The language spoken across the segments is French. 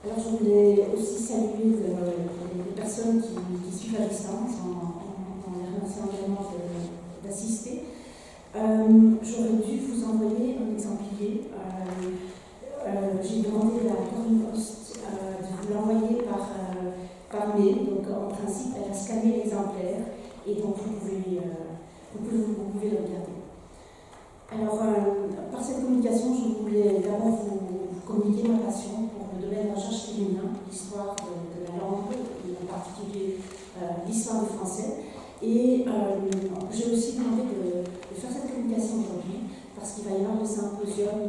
Alors je voulais aussi saluer les personnes qui suivent à distance en les remerciant également d'assister. J'aurais dû vous envoyer un exemplaire. J'ai demandé à Corinne Post de vous l'envoyer par mail. Donc en principe, elle a scanné l'exemplaire et donc vous pouvez le regarder. Alors, par cette communication, je voulais d'abord vous communiquer ma passion pour le domaine de la recherche féminin, l'histoire de la langue, et en particulier l'histoire du français. Et j'ai aussi demandé de faire cette communication aujourd'hui, parce qu'il va y avoir le symposium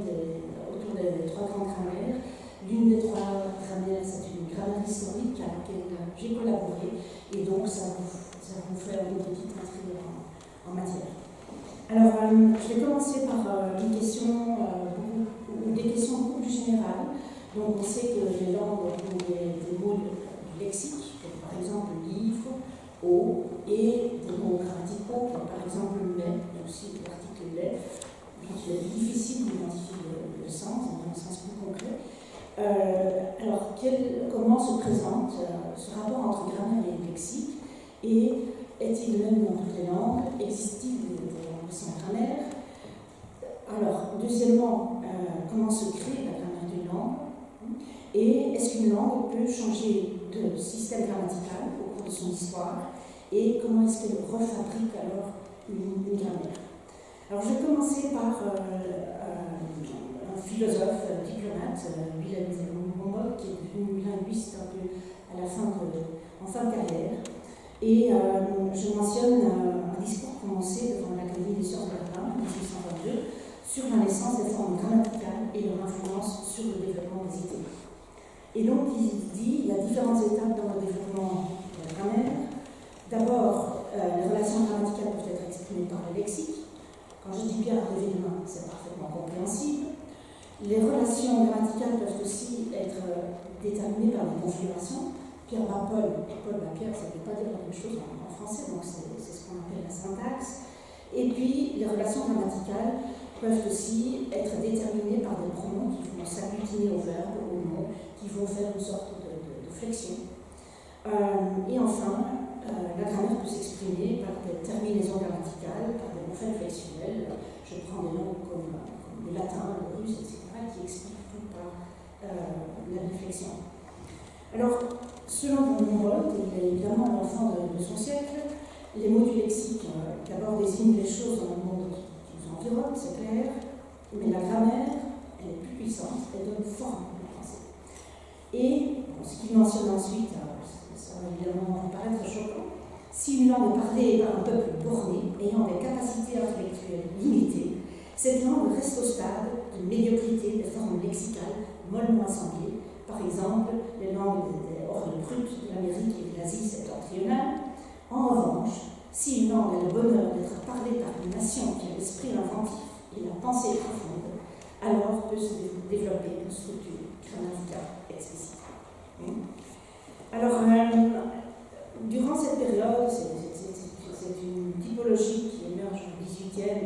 autour des 3 grandes grammaires. L'une des 3 grammaires, c'est une grammaire historique à laquelle j'ai collaboré, et donc ça vous fait une petite entrée en matière. Alors, je vais commencer par des questions beaucoup plus générales. Donc, on sait que les langues ont des mots du lexique, comme par exemple livre, eau, et des mots grammaticaux, comme par exemple mais, mais aussi l'article les. Il est difficile d'identifier le sens, dans un sens plus concret. Alors, comment se présente ce rapport entre grammaire et lexique, et est-il le même dans toutes les langues? Existe-t-il des langues sans grammaire? Alors, deuxièmement, comment se crée la grammaire d'une langue? Et est-ce qu'une langue peut changer de système grammatical au cours de son histoire? Et comment est-ce qu'elle refabrique alors une grammaire? Alors, je vais commencer par un philosophe, diplomate, Wilhelm von Humboldt, qui est devenu linguiste un peu en fin de carrière. Et je mentionne un discours prononcé devant l'Académie des sciences de Berlin en 1822 sur la naissance des formes grammaticales et leur influence sur le développement des idées. Et donc, il dit qu'il y a différentes étapes dans le développement de la grammaire. D'abord, les relations grammaticales peuvent être exprimées par le lexique. Quand je dis bien lever de main, c'est parfaitement compréhensible. Les relations grammaticales peuvent aussi être déterminées par des configurations. Pierre bat Paul et Paul bat Pierre, ça ne veut pas dire la même chose en français, donc c'est ce qu'on appelle la syntaxe. Et puis, les relations grammaticales peuvent aussi être déterminées par des pronoms qui vont s'agglutiner au verbe, au nom, qui vont faire une sorte de flexion. Et enfin, la grammaire peut s'exprimer par des terminaisons grammaticales, par des morphèmes flexionnels. Je prends des langues comme le latin, le russe, etc., qui expliquent tout par la réflexion. Alors, selon von Humboldt, il est évidemment l'enfant de son siècle, les mots du lexique d'abord désignent les choses dans le monde qui nous environne, c'est clair, mais la grammaire, elle est plus puissante, elle donne forme au français. Et ce qu'il mentionne ensuite, ça va évidemment paraître choquant, si une langue est parlée par un peuple borné, ayant des capacités intellectuelles limitées, cette langue reste au stade de médiocrité des formes lexicales mollement assemblées. Par exemple, les langues des hordes brutes de l'Amérique et de l'Asie septentrionale. En revanche, si une langue a le bonheur d'être parlée par une nation qui a l'esprit inventif et la pensée profonde, alors peut se développer une structure grammaticale explicite. Alors, durant cette période, c'est une typologie qui émerge au XVIIIe et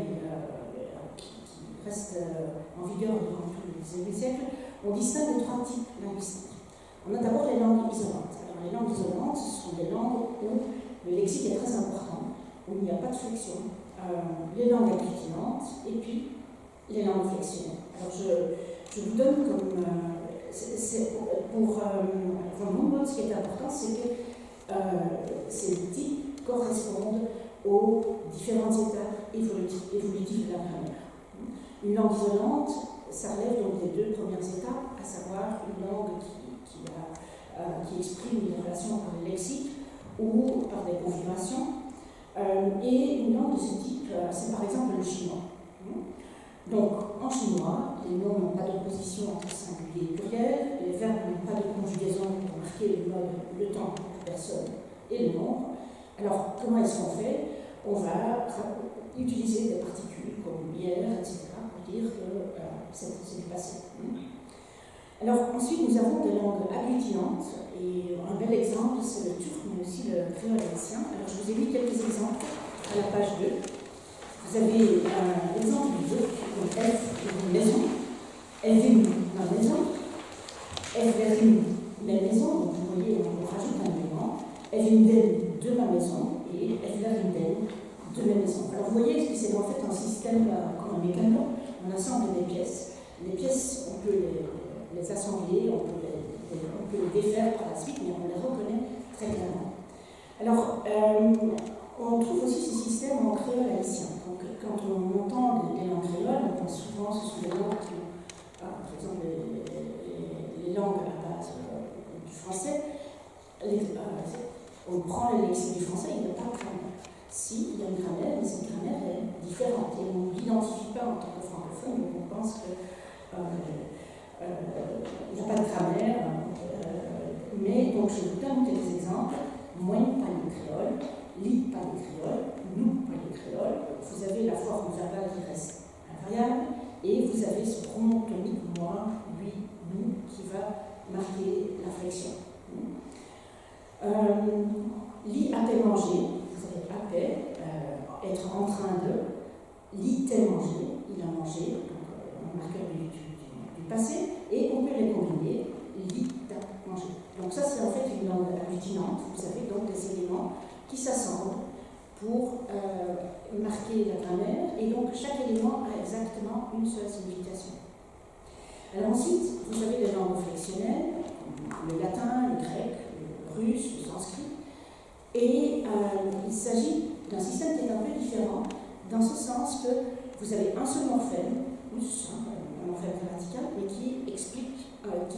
qui reste en vigueur durant tout le XIXe siècle. On distingue les 3 types linguistiques. On a d'abord les langues isolantes. Alors, les langues isolantes, ce sont des langues où le lexique est très important, où il n'y a pas de flexion. Les langues agglutinantes et puis les langues flexionnelles. Alors, je vous donne comme. Pour von Humboldt, ce qui est important, c'est que ces types correspondent aux différentes étapes évolutives de la grammaire. Une langue isolante, ça relève donc des 2 premières étapes, à savoir une langue qui exprime une relation par le lexique ou par des configurations. Et une langue de ce type, c'est par exemple le chinois. Donc, en chinois, les noms n'ont pas d'opposition entre singulier et pluriel, les verbes n'ont pas de conjugaison pour marquer le mode, le temps, la personne et le nombre. Alors, comment est-ce qu'on fait? On va utiliser des particules comme hier, etc., pour dire que c'est du passé. Alors, ensuite, nous avons des langues agglutinantes, et un bel exemple, c'est le turc, mais aussi le créole haïtien. Alors, je vous ai mis quelques exemples à la page 2. Vous avez l'exemple du turc, donc F est une maison, F est une maison, F est une belle maison, donc vous voyez, on rajoute un élément, elle vient de ma maison et elle vient de mes maisons. Alors vous voyez que c'est en fait un système comme un mécano, on assemble des pièces. Les pièces, on peut les assembler, on peut les défaire par la suite, mais on les reconnaît très clairement. Alors, on trouve aussi ce système en créole haïtien. Donc, quand on entend les langues créoles, on pense souvent ce sont des langues qui ont, par exemple, les langues à la base du français. On prend le lexique du français, il n'y a pas de grammaire. Si, il y a une grammaire, mais cette grammaire est différente. Et on ne l'identifie pas en tant que francophone, donc on pense qu'il n'y a pas de grammaire. Mais donc je vous donne quelques exemples. Moi, pas les créoles, li, pas les créoles, nous, pas les créoles. Vous avez la forme verbale qui reste invariable, et vous avez ce pronom tonique, moi, lui, nous, qui va marquer l'inflexion. Li, a-t-elle mangé? Vous avez a-t-elle, être en train de. Li, tel mangé, il a mangé, donc un marqueur du passé, et on peut les combiner. Li, t'a mangé. Donc ça, c'est en fait une langue aggluttinante. Vous avez donc des éléments qui s'assemblent pour marquer la grammaire, et donc chaque élément a exactement une seule signification. Alors ensuite, vous avez les langues flexionnelles, le latin, le grec, le russe, le sanskrit, et il s'agit d'un système qui est un peu différent, dans ce sens que vous avez un seul morphème, us, un morphème grammatical, mais qui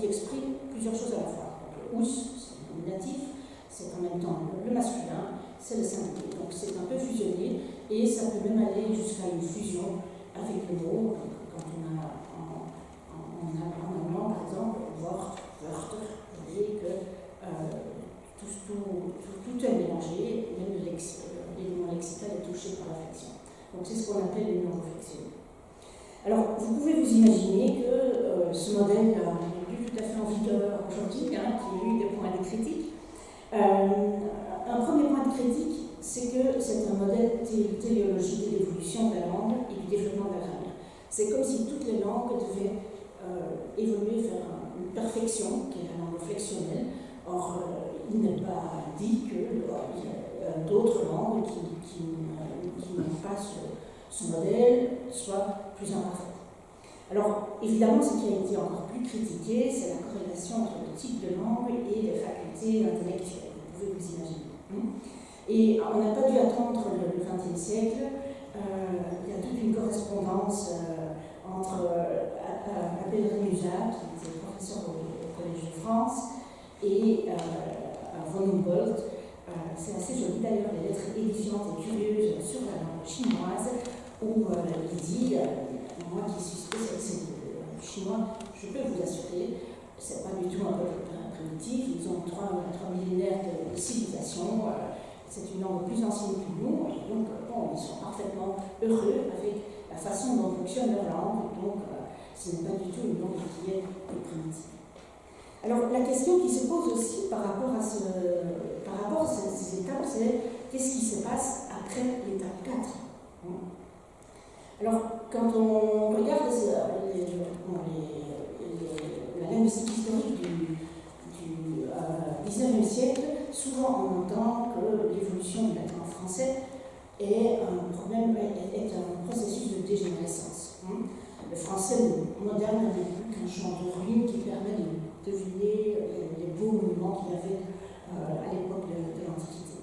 exprime plusieurs choses à la fois. Donc, us, c'est le nominatif, c'est en même temps le masculin, c'est le singulier. Donc c'est un peu fusionné, et ça peut même aller jusqu'à une fusion avec le mot, quand on a en allemand, par exemple, Wort, Wörter, vous voyez que tout est mélangé, même l'élément lexical est touché par la flexion. Donc c'est ce qu'on appelle une neuroflexion. Alors vous pouvez vous imaginer que ce modèle n'est plus tout à fait en vigueur aujourd'hui, qu'il y a eu des points de critique. Un premier point de critique, c'est que c'est un modèle téléologique de l'évolution de la langue et du développement de la grammaire. C'est comme si toutes les langues devaient évoluer vers une perfection, qui est la langue flexionnelle. Or, il n'est pas dit qu'il y a d'autres langues qui n'ont pas ce modèle, soit plus imparfaites. Alors, évidemment, ce qui a été encore plus critiqué, c'est la corrélation entre le type de langue et les facultés intellectuelles. Vous pouvez vous imaginer. Et on n'a pas dû attendre le XXe siècle. Il y a toute une correspondance entre Abel Rémusat, qui était professeur au Collège de France, et von Humboldt. C'est assez joli d'ailleurs, les lettres édifiantes et curieuses sur la langue chinoise, où il dit, moi qui suis spécialiste chinois, je peux vous assurer, c'est pas du tout un peuple primitif, ils ont 3 millénaires de civilisation, c'est une langue plus ancienne que nous, et donc bon, ils sont parfaitement heureux avec la façon dont fonctionne leur langue, donc ce n'est pas du tout une langue qui est primitive. Alors la question qui se pose aussi par rapport à ces étapes, c'est qu'est-ce qui se passe après l'étape 4 ? Alors quand on regarde la linguistique historique du 19e siècle, souvent on entend que l'évolution du latin français est un processus de dégénérescence. Le français moderne n'est plus qu'un champ de ruines qui permet de deviner les beaux monuments qu'il y avait à l'époque de l'Antiquité.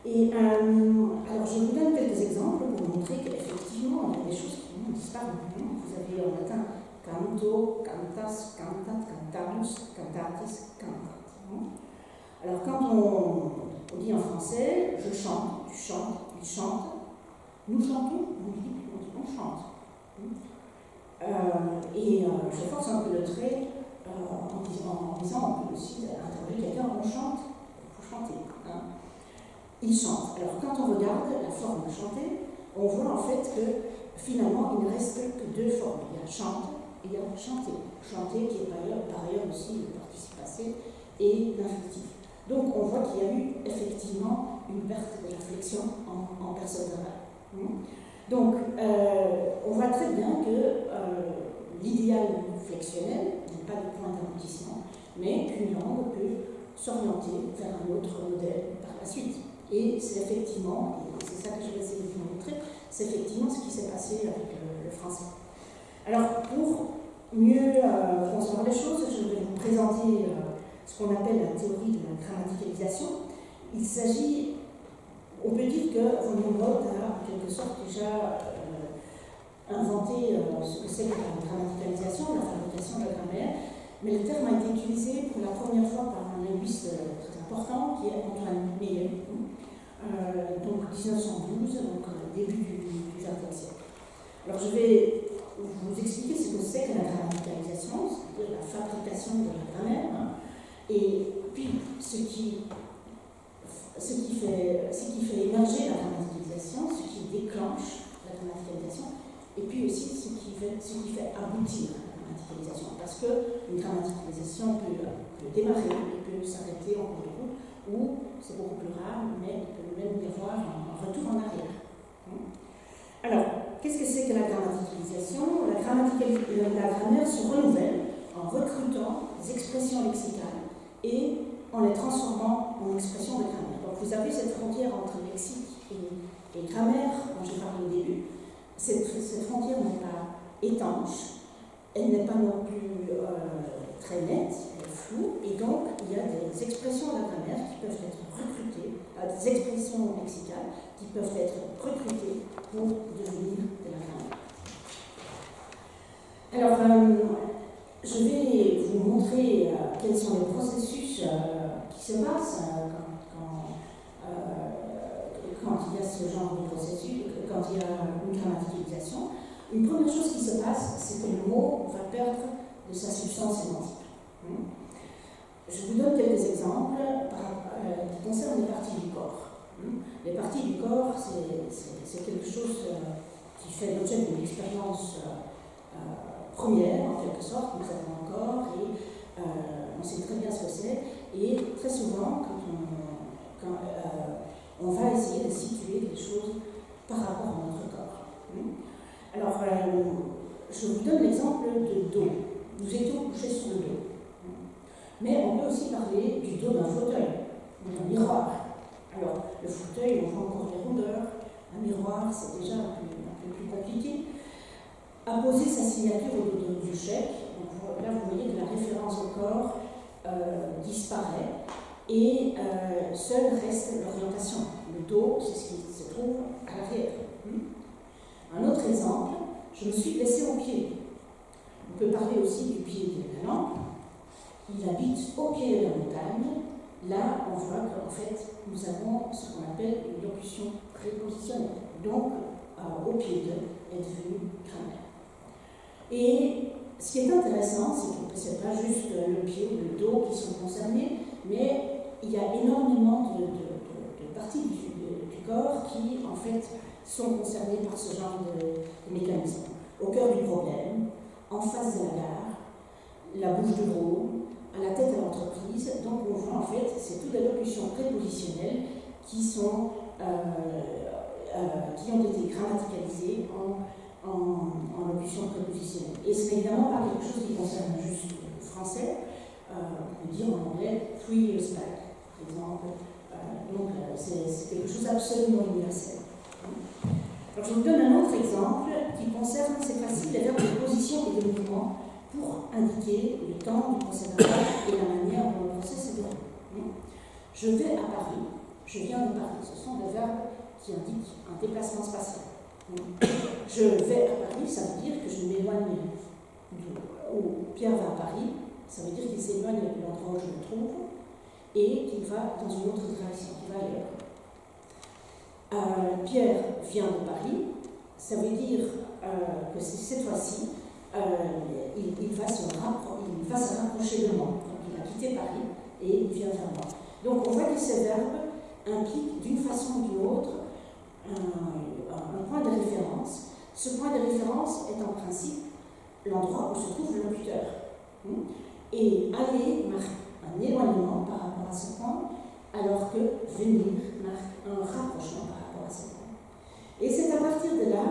Et alors je vous donne quelques exemples pour montrer qu'effectivement il y a des choses qui ont disparu. Vous avez en latin canto, cantas, cantat, cantarus, cantatis, cantat. Alors quand on dit en français je chante, tu chantes, il chante, nous chantons, on chante. Et je force un peu le trait en disant, on peut aussi interroger quelqu'un, on chante, il faut chanter. Il chante. Alors quand on regarde la forme de chanter, on voit en fait que finalement il ne reste que 2 formes. Il y a chante et il y a chanter. Chanter qui est par ailleurs aussi le participe passé et l'inflectif. Donc on voit qu'il y a eu effectivement une perte de l'inflexion en personne verbale. Donc on voit très bien que l'idéal flexionnel n'est pas le point d'aboutissement, mais qu'une langue peut s'orienter vers un autre modèle par la suite. Et c'est effectivement, et c'est ça que je vais essayer de vous montrer, c'est effectivement ce qui s'est passé avec le français. Alors, pour mieux concevoir les choses, je vais vous présenter ce qu'on appelle la théorie de la grammaticalisation. Il s'agit, on peut dire que von Humboldt a en quelque sorte déjà inventé ce que c'est que la grammaticalisation, la fabrication de la grammaire, mais le terme a été utilisé pour la première fois par un linguiste très important qui est Antoine Meyer, donc 1912, donc début du XXe siècle. Alors je vais vous expliquer ce que c'est que la grammaticalisation, c'est-à-dire la fabrication de la grammaire, et puis ce qui fait émerger la grammaticalisation, ce qui déclenche la grammaticalisation, et puis aussi ce qui fait aboutir la grammaticalisation. Parce qu'une grammaticalisation peut démarrer, et peut s'arrêter en cours de route, ou, c'est beaucoup plus rare, mais il peut même y avoir un retour en arrière. Alors, qu'est-ce que c'est que la grammaticalisation? La grammaire se renouvelle en recrutant des expressions lexicales et en les transformant en expressions de grammaire. Donc vous avez cette frontière entre lexique et grammaire dont j'ai parlé au début. Cette frontière n'est pas étanche, elle n'est pas non plus très nette, elle est floue, et donc il y a des expressions de la grammaire qui peuvent être recrutées, des expressions lexicales qui peuvent être recrutées pour devenir de la grammaire. Alors, je vais vous montrer quels sont les processus qui se passent quand il y a ce genre de processus, quand il y a une grammaticalisation. Une première chose qui se passe, c'est que le mot va perdre de sa substance sémantique. Je vous donne quelques exemples qui concernent les parties du corps. Les parties du corps, c'est quelque chose qui fait l'objet d'une expérience première, en quelque sorte. Nous avons un corps et on sait très bien ce que c'est. Et très souvent, quand on va essayer de situer les choses par rapport à notre corps. Alors, je vous donne l'exemple de dos. Nous étions couchés sur le dos. Mais on peut aussi parler du dos d'un fauteuil, d'un miroir. Alors, le fauteuil, on voit encore les rondeurs. Un miroir, c'est déjà un peu plus compliqué. Apposer sa signature au dos du chèque. Donc, là, vous voyez que la référence au corps disparaît et seule reste l'orientation. Le dos, c'est ce qui se trouve à l'arrière. Un autre exemple, je me suis blessée au pied. On peut parler aussi du pied de la lampe. Il habite au pied de la montagne. Là, on voit qu'en fait, nous avons ce qu'on appelle une locution prépositionnelle. Donc, au pied de est devenu grammaire. Et ce qui est intéressant, c'est que ce n'est pas juste le pied ou le dos qui sont concernés, mais il y a énormément de parties du corps qui, en fait, sont concernées par ce genre de mécanisme. Au cœur du problème, en face de la gare, la bouche de veau, à la tête à l'entreprise. Donc on voit en fait, c'est toutes les locutions prépositionnelles qui ont été grammaticalisées en locutions prépositionnelles. Et ce n'est évidemment pas quelque chose qui concerne juste le français. On peut dire en anglais 3 years back, par exemple. Donc c'est quelque chose d'absolument universel. Alors, je vous donne un autre exemple qui concerne cette fois-ci les verbes de position et de mouvement pour indiquer le temps du procès verbal et la manière dont le procès se déroule. Je vais à Paris, je viens de Paris. Ce sont des verbes qui indiquent un déplacement spatial. Je vais à Paris, ça veut dire que je m'éloigne où Pierre va à Paris, ça veut dire qu'il s'éloigne de l'endroit où je me trouve et qu'il va dans une autre direction, qu'il va ailleurs. Pierre vient de Paris, ça veut dire que cette fois-ci, il va se rapprocher de moi. Donc, il a quitté Paris et il vient vers moi. Donc on voit que ces verbes impliquent d'une façon ou d'une autre un point de référence. Ce point de référence est en principe l'endroit où se trouve le locuteur. Et aller marque un éloignement par rapport à ce point, alors que venir marque un rapprochement par rapport à ce point. Et c'est à partir de là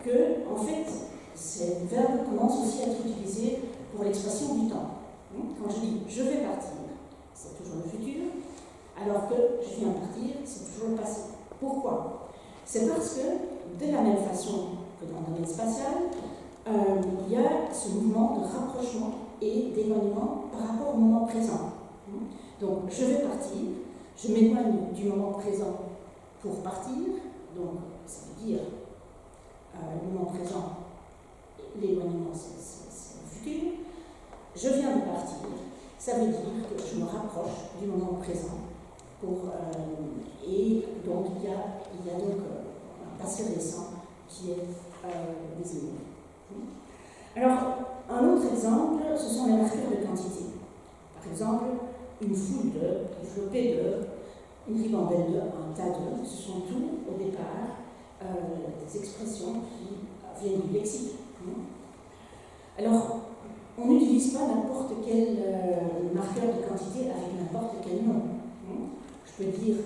que, en fait, ces verbes commencent aussi à être utilisés pour l'expression du temps. Quand je dis « je vais partir », c'est toujours le futur, alors que je viens de partir, c'est toujours le passé. Pourquoi? C'est parce que, de la même façon que dans le domaine spatial, il y a ce mouvement de rapprochement et d'éloignement par rapport au moment présent. Donc, je vais partir, je m'éloigne du moment présent pour partir, donc ça veut dire le moment présent, l'éloignement c'est le futur. Je viens de partir, ça veut dire que je me rapproche du moment présent et donc il y a donc un passé récent qui est désigné. Alors, un autre exemple, ce sont les marqueurs de quantité. Par exemple, une foule une flopée une ribambelle un tas ce sont tout, au départ, des expressions qui viennent du lexique. Alors, on n'utilise pas n'importe quel marqueur de quantité avec n'importe quel nom. Je peux dire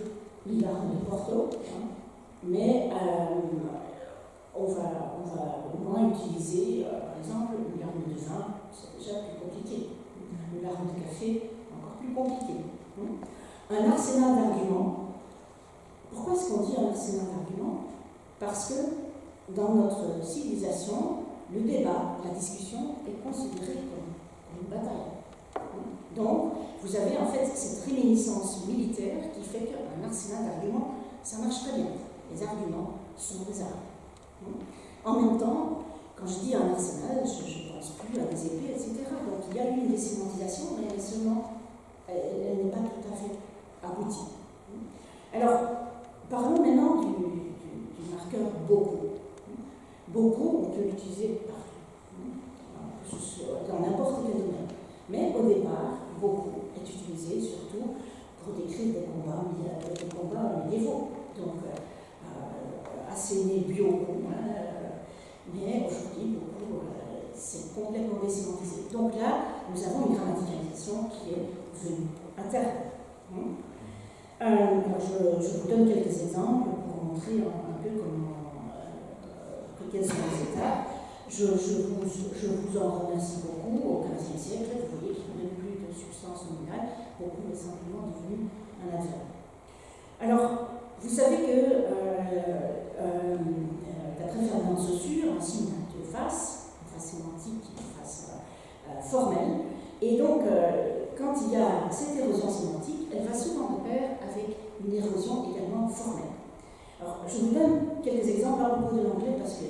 l'hilarme de Porto, mais on va au moins utiliser, par exemple, l'hilarme de vin, c'est déjà plus compliqué. L'hilarme de café, encore plus compliqué. Un arsenal d'arguments. Pourquoi est-ce qu'on dit un arsenal d'arguments? Parce que dans notre civilisation, le débat, la discussion est considéré comme une bataille. Donc, vous avez en fait cette réminiscence militaire qui fait qu'un arsenal d'arguments, ça marche très bien. Les arguments sont des armes. En même temps, quand je dis un arsenal, je ne pense plus à des épées, etc. Donc, il y a eu une désémantisation, mais elle n'est pas tout à fait aboutie. Alors, parlons maintenant du marqueur beaucoup. Beaucoup, on peut l'utiliser partout, dans n'importe quel domaine. Mais au départ, beaucoup est utilisé surtout pour décrire des combats médiévaux. Donc, asséné bio, mais aujourd'hui, beaucoup, c'est complètement désémantisé. Donc là, nous avons une grammaticalisation qui est venue interne. Je vous donne quelques exemples pour montrer un peu quelles sont les étapes. Je vous en remercie beaucoup. Au XVe siècle, vous voyez qu'il n'y a plus de substance nominale, beaucoup est simplement devenu un adverbe. Alors, vous savez que d'après Ferdinand de Saussure, un signe de face, une face sémantique, une face formelle, et donc quand il y a cette érosion sémantique, elle va souvent de pair avec une érosion également formelle. Alors, je vous donne quelques exemples à propos de l'anglais parce que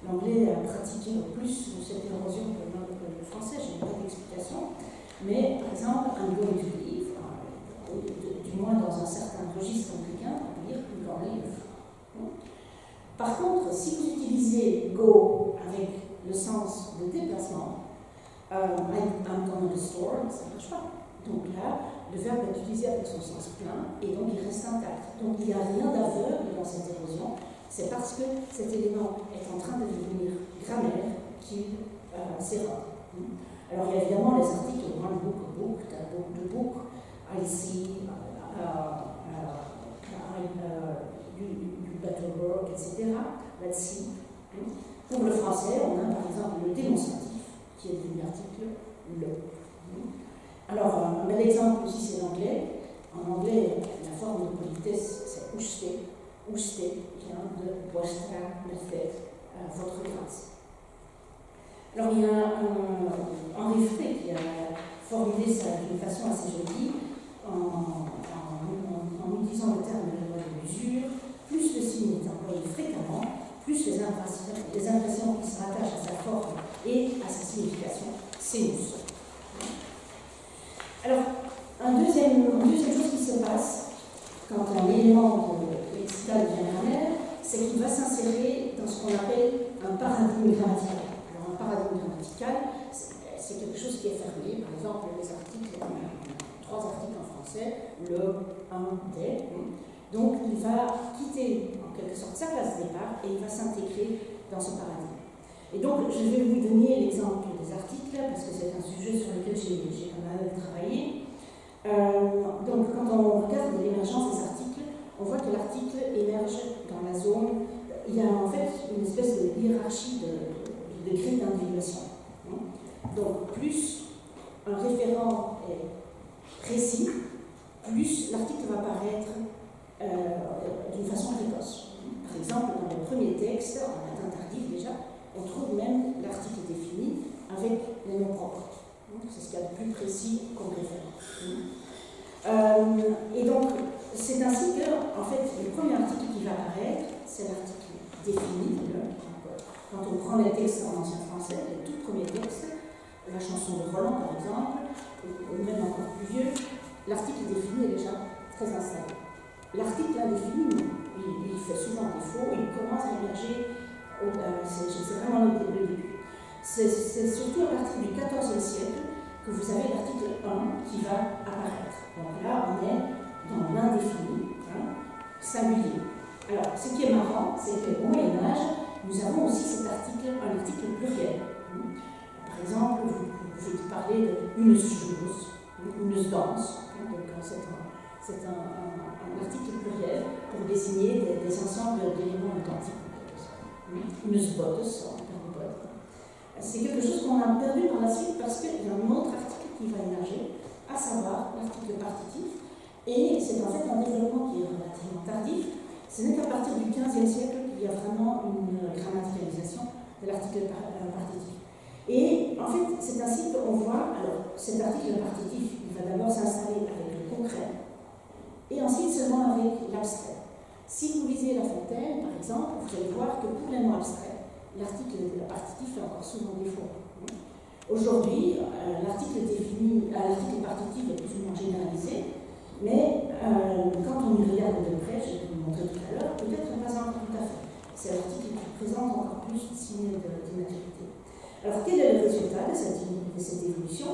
l'anglais a pratiqué plus cette érosion que le français, je n'ai pas d'explication. Mais, par exemple, I'm going to leave, du moins dans un certain registre anglican, on peut dire you're gonna leave. Par contre, si vous utilisez go avec le sens de déplacement, I'm going to the store, ça ne marche pas. Donc là, le verbe est utilisé avec son sens plein et donc il reste intact. Donc il n'y a rien d'aveugle dans cette érosion, c'est parce que cet élément est en train de devenir grammaire qu'il s'érode. Alors il y a évidemment les articles one book, a book, that book, the book, I see, you better work, etc. Let's see. Pour le français, on a par exemple le démonstratif qui est devenu l'article le. Alors, un bel exemple aussi, c'est l'anglais. En anglais, la forme de politesse, c'est usted. Usted vient de vostra merced, votre grâce. Alors, il y a Henri Frey qui a formulé ça d'une façon assez jolie, en utilisant le terme de la loi de l'usure. Plus le signe est employé fréquemment, plus les impressions qui se rattachent à sa forme et à sa signification s'émoussent. Alors, une deuxième chose qui se passe quand un élément lexical devient grammaire, c'est qu'il va s'insérer dans ce qu'on appelle un paradigme grammatical. Alors, un paradigme grammatical, c'est quelque chose qui est fermé. Par exemple, les articles, on a 3 articles en français, le, un, des. Donc, il va quitter en quelque sorte sa place de départ et il va s'intégrer dans ce paradigme. Et donc, je vais vous donner l'exemple des articles, parce que c'est un sujet sur lequel j'ai pas mal travaillé. Donc, quand on regarde l'émergence des articles, on voit que l'article émerge dans la zone. Il y a en fait une espèce de hiérarchie de degrés d'individuation. Donc, plus un référent est précis, plus l'article va paraître d'une façon précoce. Par exemple, dans le premier texte, en latin tardif déjà, on trouve même l'article défini avec les noms propres. C'est ce qu'il y a de plus précis comme référence. Et donc, c'est ainsi que, en fait, le premier article qui va apparaître, c'est l'article défini. Quand on prend les textes en ancien français, les tout premiers textes, la chanson de Roland par exemple, ou même encore plus vieux, l'article défini est déjà très installé. L'article indéfini, il fait souvent défaut, il commence à émerger, c'est vraiment le début. C'est surtout à partir du XIVe siècle que vous avez l'article 1 qui va apparaître. Donc là, on est dans l'indéfini, singulier. Alors, ce qui est marrant, c'est qu'au Moyen-Âge, nous avons aussi cet article, un article pluriel. Par exemple, vous pouvez parler d'une chose, une danse. Donc, c'est un article pluriel pour désigner des ensembles d'éléments identiques. Une bottes, c'est quelque chose qu'on a perdu par la suite parce qu'il y a un autre article qui va émerger, à savoir l'article partitif. Et c'est en fait un développement qui est relativement tardif. Ce n'est qu'à partir du XVe siècle qu'il y a vraiment une grammaticalisation de l'article partitif. Et en fait, c'est ainsi qu'on voit, alors cet article partitif, il va d'abord s'installer avec le concret, et ensuite seulement avec l'abstrait. Si vous lisez La Fontaine, par exemple, vous allez voir que pour les mots abstraits, l'article partitif fait encore souvent défaut. Aujourd'hui, l'article partitif est plus ou moins généralisé, mais quand on y regarde de près, je vais vous le montrer tout à l'heure, peut-être pas encore tout à fait. C'est l'article qui présente encore plus de signes d'immaturité. Alors, quel est le résultat de cette évolution?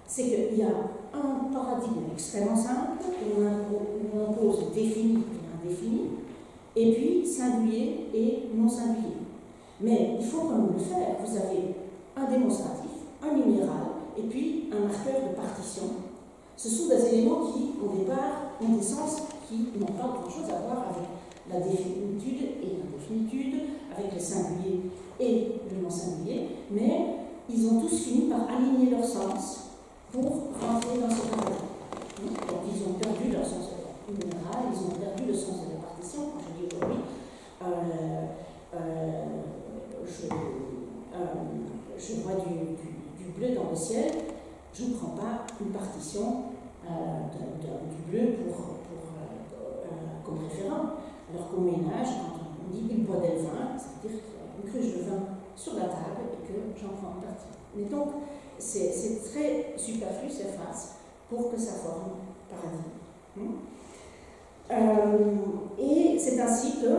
C'est qu'il y a un paradigme extrêmement simple, où on impose défini et indéfini, et puis singulier et non singulier. Mais il faut quand même le faire. Vous avez un démonstratif, un numéral, et puis un marqueur de partition. Ce sont des éléments qui, au départ, ont des sens qui n'ont pas grand-chose à voir avec la définitude et l'indéfinitude, avec le singulier et le non-singulier, mais ils ont tous fini par aligner leur sens pour rentrer dans ce paradigme. Donc ils ont perdu leur sens numéral, ils ont perdu le sens de la partition. Quand je dis aujourd'hui, je vois du bleu dans le ciel, je ne prends pas une partition du bleu comme référent. Alors qu'au Moyen-Âge, quand on dit il boit des vins, c'est-à-dire qu'il y a une cruche de vin sur la table et que j'en prends une partie. Mais donc, c'est très superflu ces phrases pour que ça forme paradigme. Et c'est ainsi que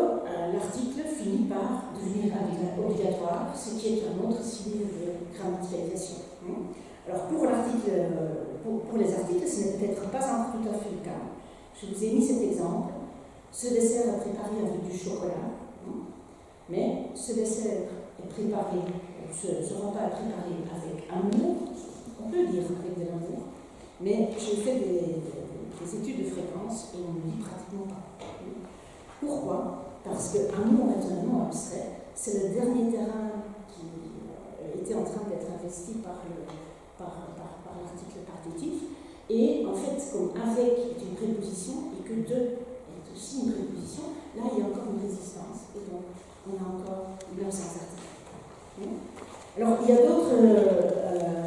l'article finit par devenir obligatoire, ce qui est un autre signe de grammaticalisation. Alors pour les articles, ce n'est peut-être pas encore tout à fait le cas. Je vous ai mis cet exemple. Ce dessert est préparé avec du chocolat, mais ce dessert est préparé, ce repas est préparé avec amour, on peut dire avec de l'amour, mais j'ai fait des études de fréquence et on ne dit pratiquement pas. Pourquoi? Parce que amour est un mot abstrait, c'est le dernier terrain qui était en train d'être investi par l'article partitif, et en fait, comme avec est une préposition et que de est aussi une préposition, là il y a encore une résistance, et donc on a encore une absence d'article. Alors il y a d'autres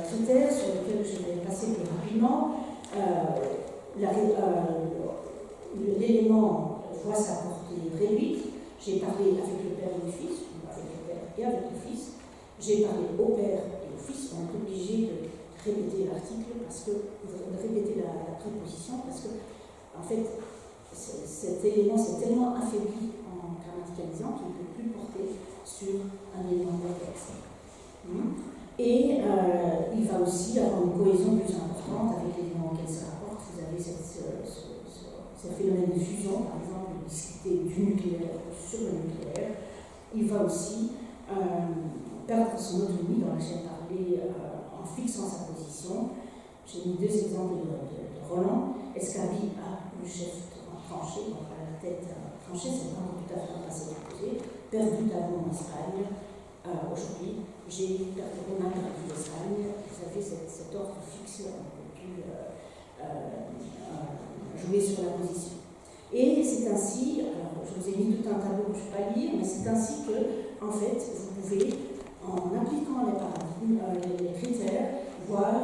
critères sur lesquels je vais passer plus rapidement. L'élément voit sa portée réduite. J'ai parlé avec le père et le fils, avec le père et avec le fils. J'ai parlé au père et au fils. On est obligé de répéter l'article parce que de répéter la préposition parce que en fait cet élément s'est tellement affaibli en grammaticalisant qu'il ne peut plus porter sur un élément de texte. Et il va aussi avoir une cohésion plus importante avec l'élément auquel ça rapporte. Vous avez ce phénomène de fusion, par exemple, discuter du nucléaire sur le nucléaire. Il va aussi perdre son autonomie dans la chaîne parlée en fixant sa position. J'ai mis deux exemples de Roland. Escabi a le chef tranché, donc à la tête tranchée, c'est pas tout à fait un passé opposé. Perdu talon en Espagne. Aujourd'hui, j'ai perdu mon perdu d'Espagne. Vous avez cet ordre fixe un peu plus jouer sur la position. Et c'est ainsi, alors je vous ai mis tout un tableau que je ne vais pas lire, mais c'est ainsi que, en fait, vous pouvez, en appliquant les paradigmes, les critères, voir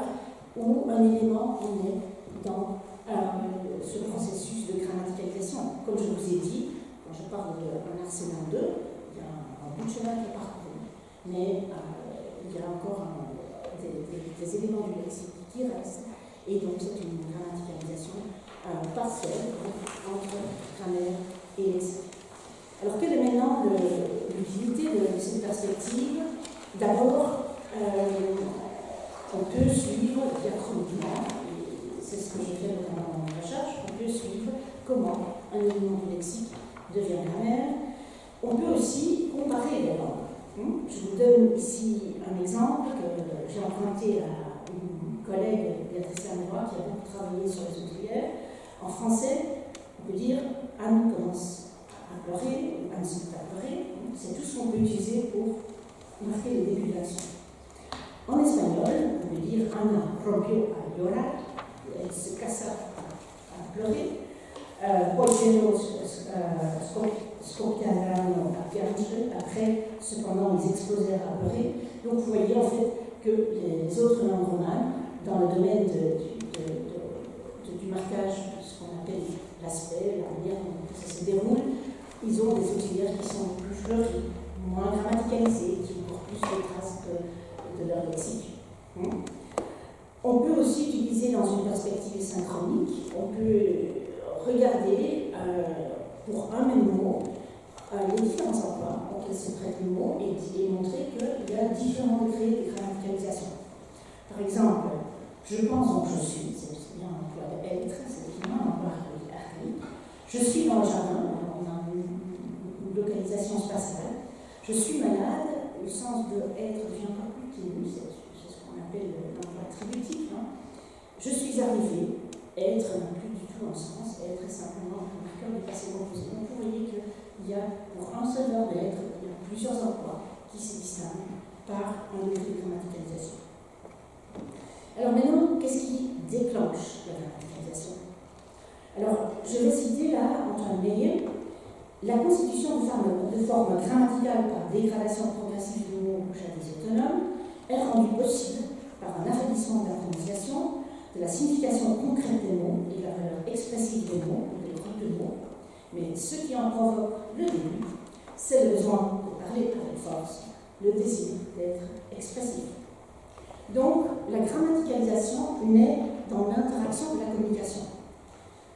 où un élément en est dans ce processus de grammaticalisation. Comme je vous ai dit, quand je parle d'un arsenal 2, il y a un bout de chemin qui est parcouru, mais il y a encore des éléments du lexique qui restent, et donc c'est une grammaticalisation partielle entre grammaire et lexique. Alors, quelle est maintenant l'utilité de cette perspective? D'abord, on peut suivre diachroniquement, et c'est ce que j'ai fait notamment dans ma recherche, on peut suivre comment un élément du lexique devient grammaire. On peut aussi comparer les langues. Je vous donne ici un exemple que j'ai emprunté à une collègue, Béatrice Armérois, qui a beaucoup travaillé sur les auxiliaires. En français, on peut dire Anne commence à pleurer, Anne se met à pleurer. C'est tout ce qu'on peut utiliser pour marquer le début de l'action. En espagnol, on peut dire Ana rompió a llorar, elle se cassa à pleurer. Porque scoppiarono a piangere, après, cependant, ils explosèrent à pleurer. Donc vous voyez en fait que les autres langues romanes, dans le domaine du marquage, ce qu'on appelle l'aspect, la manière dont ça se déroule, ils ont des auxiliaires qui sont plus fleuris, moins grammaticalisés, qui ont encore plus de traces de leur lexique. On peut aussi utiliser dans une perspective synchronique, on peut regarder pour un même mot les différents endroits auxquels se prête le mot et montrer qu'il y a différents degrés de grammaticalisation. Par exemple, je pense donc je suis, c'est bien un emploi de être, c'est évidemment un emploi archaïque. Je suis dans le jardin, on a une localisation spatiale. Je suis malade, le sens de être devient encore plus ténu, c'est ce qu'on appelle l'emploi attributif. Je suis arrivé, être n'a plus du tout un sens, être est simplement un marqueur du passé composé. Donc vous voyez qu'il y a pour un seul verbe être, il y a plusieurs emplois qui se distinguent par un degré de grammaticalisation. Alors maintenant, qu'est-ce qui déclenche la grammaticalisation? Alors, je vais citer là Antoine Meyer. La constitution de formes grammaticales par dégradation progressive du mot jadis autonome est rendue possible par un affaiblissement de la prononciation, de la signification concrète des mots et de la valeur expressive des mots ou des groupes de mots. Mais ce qui en provoque le début, c'est le besoin de parler avec force, le désir d'être expressif. Donc, la grammaticalisation naît dans l'interaction de la communication.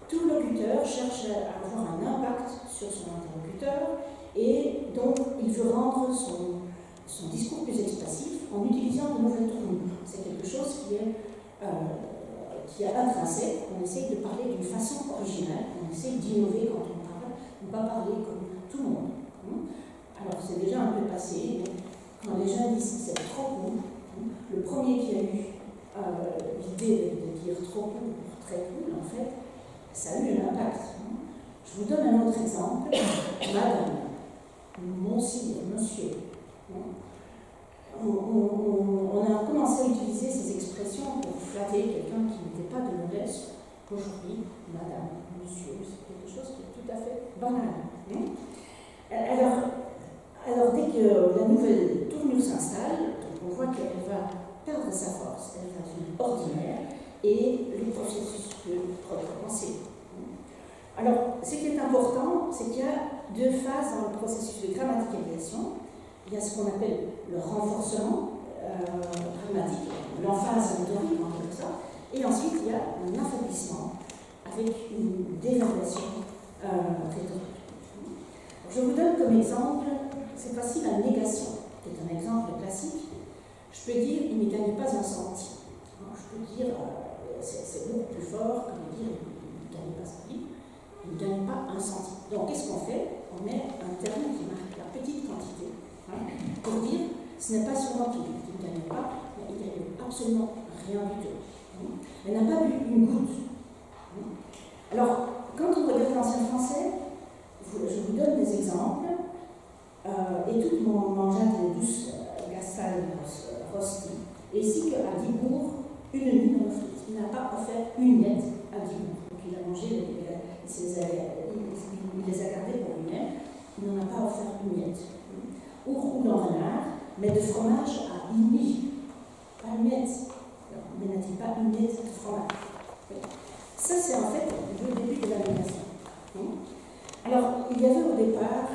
Tout locuteur cherche à avoir un impact sur son interlocuteur et donc il veut rendre son discours plus expressif en utilisant de nouvelles tournures. C'est quelque chose qui est intrinsèque. On essaye de parler d'une façon originale, on essaye d'innover quand on parle, ne pas parler comme tout le monde. Alors c'est déjà un peu passé, mais quand les gens disent que c'est trop court, le premier qui a eu l'idée de dire trop court pour très court, en fait, ça a eu un impact. Je vous donne un autre exemple. Madame, Monseigneur, Monsieur. On a commencé à utiliser ces expressions pour flatter quelqu'un qui n'était pas de noblesse. Aujourd'hui, Madame, Monsieur, c'est quelque chose qui est tout à fait banal. Alors dès que la nouvelle tournure s'installe, on voit qu'elle va perdre sa force, elle va devenir ordinaire et le processus peut recommencer. Alors, ce qui est important, c'est qu'il y a deux phases dans le processus de grammaticalisation. Il y a ce qu'on appelle le renforcement grammatique, l'emphase rhétorique en quelque sorte, et ensuite il y a un affaiblissement avec une dévaluation rhétorique. Je vous donne comme exemple, cette fois-ci, la négation, qui est un exemple classique. Je peux dire, il ne gagne pas un centime. Je peux dire, c'est beaucoup plus fort que de dire, il ne gagne pas sa vie, il ne gagne pas un centime. Donc, qu'est-ce qu'on fait? On met un terme qui marque la petite quantité, pour dire, ce n'est pas seulement qu'il ne gagne pas, mais il ne gagne absolument rien du tout. Elle n'a pas bu une goutte. Alors, quand on regarde l'ancien français, je vous donne des exemples. Et toute mangeade douce Gastal Rosti, et ici qu'à Dibourg, une nuit dans le frites. Il n'a pas offert une lettre à Dibourg. il a mangé, il les a gardés pour lui-même, il n'en a pas offert une miette. Ou roulant renard, mais de fromage à imi, pas une miette. Mais n'a-t-il pas une miette de fromage? Ça, c'est en fait le début de la négation. Alors, il y avait au départ,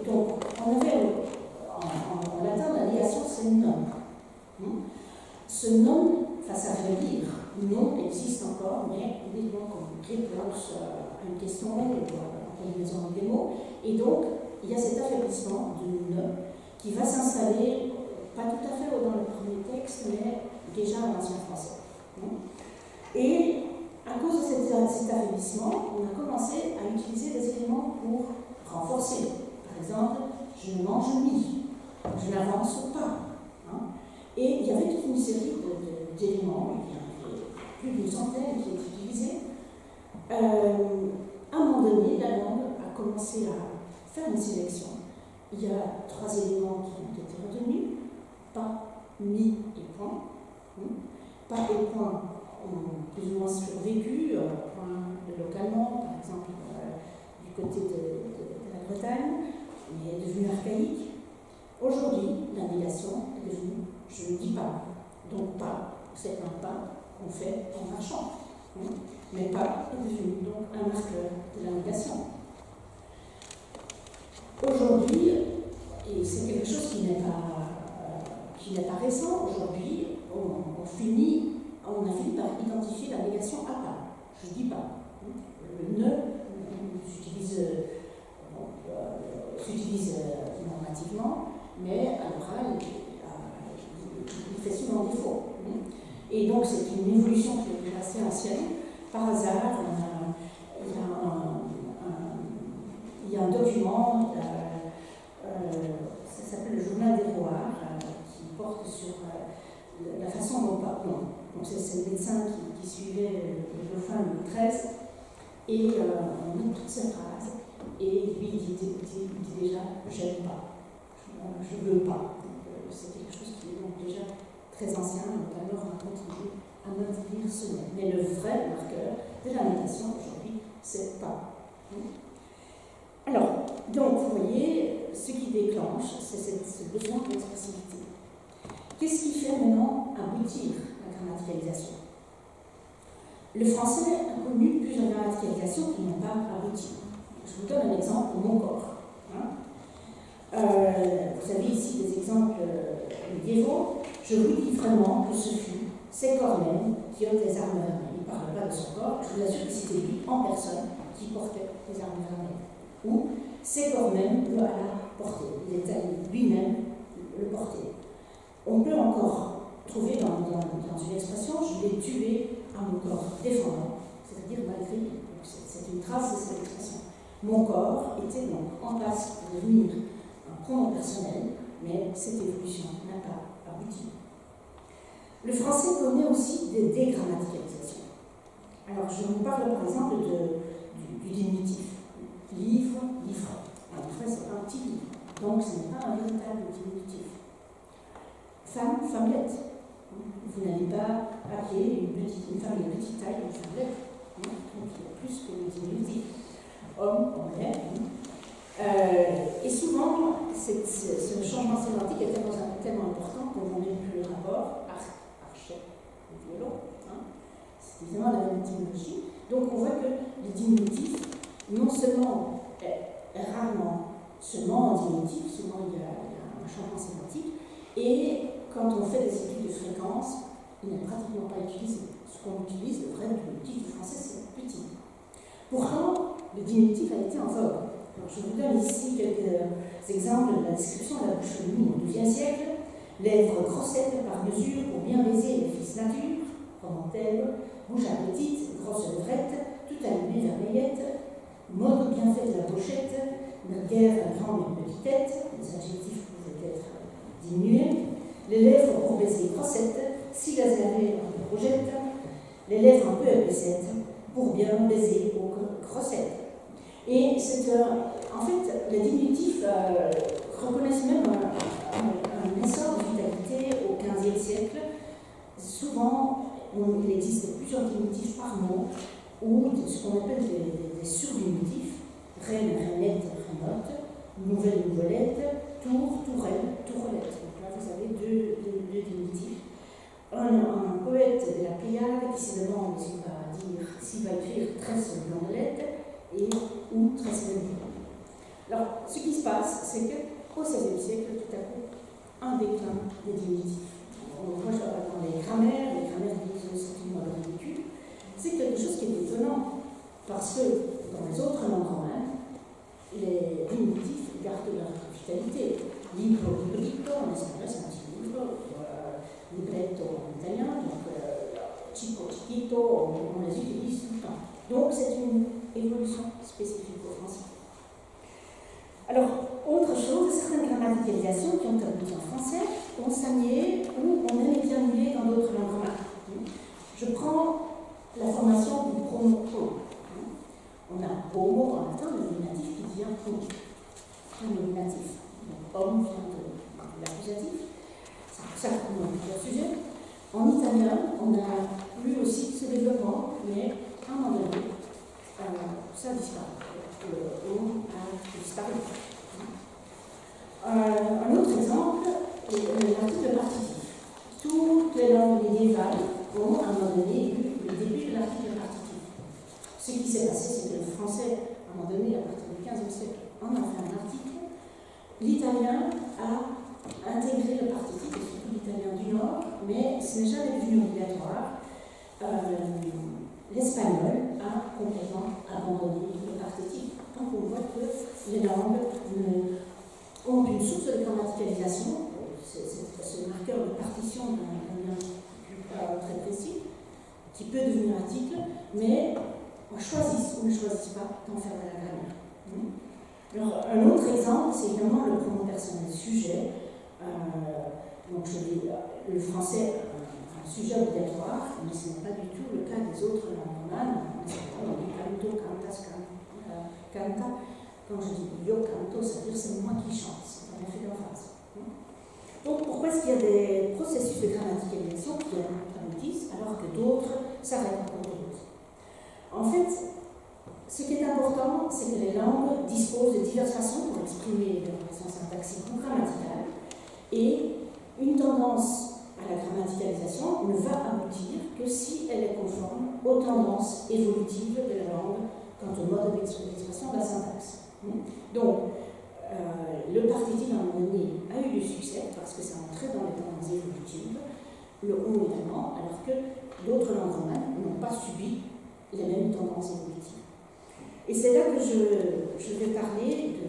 donc, on avait en latin, la négation, c'est non. Ce non, ça veut dire, non existe encore, mais uniquement comme réponse à une question, en combinaison des mots. Et donc, il y a cet affaiblissement du ne qui va s'installer, pas tout à fait dans le premier texte, mais déjà en ancien français. Et à cause de cet affaiblissement, on a commencé à utiliser des éléments pour renforcer. Par exemple, je ne mange ni, je n'avance pas. Et il y avait toute une série d'éléments, il y en avait plus d'une centaine qui étaient utilisés. À un moment donné, la langue a commencé à faire une sélection. Il y a 3 éléments qui ont été retenus, pas, mi et point. Pas et point ont plus ou moins survécu, point localement, par exemple du côté de la Bretagne, mais est devenu archaïque. Aujourd'hui, la négation est devenue je ne dis pas. Donc pas, c'est un pas qu'on fait en marchant. Mais pas est devenu donc un marqueur de la négation. Aujourd'hui, et c'est quelque chose qui n'est pas récent, aujourd'hui, on a fini par identifier la négation à part. Je ne dis pas. Le ne s'utilise normativement, mais à l'oral, il fait souvent défaut. Et donc, c'est une évolution qui est assez ancienne. Par hasard, il y a un document, ça s'appelle le Journal des Rois, qui porte sur la façon dont c'est le médecin qui suivait le dauphin Louis XIII, et on met toutes ces phrases, et lui il dit déjà j'aime pas, je veux pas. C'est quelque chose qui est donc déjà très ancien, donc alors on a continué à maintenir ce nom. Mais le vrai marqueur de la négation aujourd'hui, c'est pas. Alors, donc vous voyez, ce qui déclenche, c'est ce besoin d'expressivité. Qu'est-ce qui fait maintenant aboutir la grammaticalisation? Le français a connu plusieurs grammaticalisations qui n'ont pas abouti. Je vous donne un exemple, mon corps. Vous avez ici des exemples médiévaux. Je vous dis vraiment que ce fut c'est Corneille qui ôte les armures. Il ne parle pas de son corps, je vous assure que c'était lui en personne qui portait les armures. Ou c'est Corneille le à la portée. Il était lui-même le porté. On peut encore trouver dans une expression, je l'ai tué à mon corps défendant, c'est-à-dire malgré lui. C'est une trace de cette expression. Mon corps était donc en passe de devenir un pronom personnel, mais cette évolution n'a pas abouti. Le français connaît aussi des dégrammaticalisations. Alors, je vous parle par exemple du diminutif. Livre, livre. Un livre, c'est un petit livre, donc ce n'est pas un véritable diminutif. Femme, femmelette. Vous n'allez pas appeler une femme de petite taille une femmelette. Donc il y a plus que le diminutif. Homme, hommette. Et souvent, ce changement sémantique est tellement important qu'on n'en met plus le rapport archet ou violon. C'est évidemment la même étymologie. Donc on voit que le diminutif, non seulement est rarement seulement en diminutif, souvent il y a un changement sémantique, et quand on fait des études de fréquence, il n'est pratiquement pas utilisé. Ce qu'on utilise, le vrai diminutif du français, c'est petit. Pourtant, le diminutif a été en vogue. Alors, je vous donne ici quelques exemples de la description de la bouche féminine au XIIe siècle. Lèvres grossettes par mesure pour bien baiser les fils nature, commentaire, bouche appétite, grosse levrette, tout allumé vermeillette, mode bien fait de la pochette, guerre à grande et petite tête, les adjectifs pouvaient être diminués, les lèvres pour baiser grossettes, si la servée un peu projette, les lèvres un peu épaissettes, pour bien baiser aux grossettes. Et c'est en fait, les diminutifs reconnaissent même un essor de vitalité au XVe siècle. Souvent, il existe plusieurs diminutifs par mot, ou ce qu'on appelle des surdiminutifs, reine, reinette, reinotte, nouvelle, nouvellette, tour, tourelle, tourelette. Donc là, vous avez deux diminutifs. Un poète de la Pléiade qui se demande s'il va écrire 13 blondelettes et ou 13 blondelettes. Alors, ce qui se passe, c'est qu'au XVIe siècle, tout à coup, un déclin des diminutifs. Donc, moi, je vais pas dans les grammaires disent c'est une mode ridicule. C'est quelque chose qui est étonnant, parce que dans les autres langues romaines, les diminutifs gardent leur vitalité. Libro, librito, en espagnol, c'est un petit livre, libretto en italien, donc chico, chiquito, on les utilise tout le temps. Donc, c'est une évolution spécifique au français. Alors, autre chose, certaines grammaticalisations qui ont abouti en français ont stagné ou on est éternué dans d'autres langues romanes. Je prends la formation du pronom homo. On a homo en latin, le nominatif qui vient homo. Un nominatif. Donc, homme vient de l'accusatif. C'est pour ça qu'on a plusieurs sujets. En italien, on a eu aussi ce développement, mais à un moment donné, ça disparaît. Le homme a disparu. Un autre exemple est l'article partitif. Toutes les langues médiévales ont à un moment donné eu le début de l'article partitif. Ce qui s'est passé, c'est que le français, à un moment donné, à partir du XVe siècle, en a fait un article. L'italien a intégré le partitif, et surtout l'italien du Nord, mais ce n'est jamais devenu obligatoire. L'espagnol a complètement abandonné le partitif. Donc on voit que les langues ont une source de grammaticalisation, c'est ce marqueur de partition d'un lien très précis, qui peut devenir article, mais on choisit ou ne choisit pas d'en faire de la grammaire. Alors, un autre exemple, c'est évidemment le pronom personnel sujet. Donc, je dis, le français un sujet obligatoire, mais ce n'est pas du tout le cas des autres langues romanes. On dit canto, cantas, canta. Quand je dis yo canto, ça veut dire c'est moi qui chante, c'est un effet d'emphase. Donc, pourquoi est-ce qu'il y a des processus de grammaticalisation qui aboutissent alors que d'autres s'arrêtent encore d'autres? En fait, ce qui est important, c'est que les langues disposent de diverses façons pour exprimer leur relation syntaxique ou grammaticale, et une tendance à la grammaticalisation ne va aboutir que si elle est conforme aux tendances évolutives de la langue quant au mode d'expression de la syntaxe. Donc, le partitif à un moment donné a eu du succès parce que ça entrait dans les tendances évolutives, le on également, alors que d'autres langues romanes n'ont pas subi les mêmes tendances évolutives. Et c'est là que je vais parler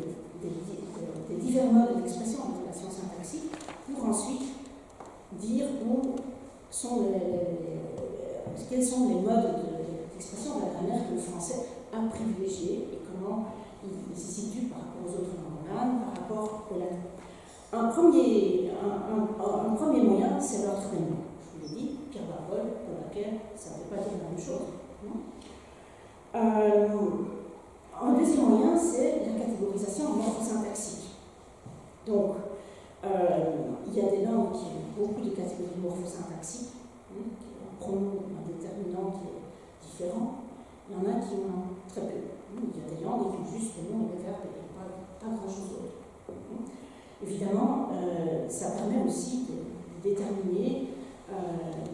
des divers modes d'expression en relation syntaxique pour ensuite dire quels sont les modes d'expression de la grammaire que le français a privilégié et comment il se situe par rapport aux autres langues romanes, par rapport au latin. Un premier moyen, c'est l'ordre des noms. Je vous l'ai dit, Pierre Barbol, Paul Laquelle, ça ne veut pas dire la même chose. Un deuxième moyen, c'est la catégorisation morphosyntaxique. Donc, il y a des langues qui ont beaucoup de catégories morphosyntaxiques, un pronom, un déterminant qui est différent. Il y en a qui en ont très peu. Il y a des langues qui ont juste le nom et le verbe et pas grand-chose d'autre. Évidemment, ça permet aussi de déterminer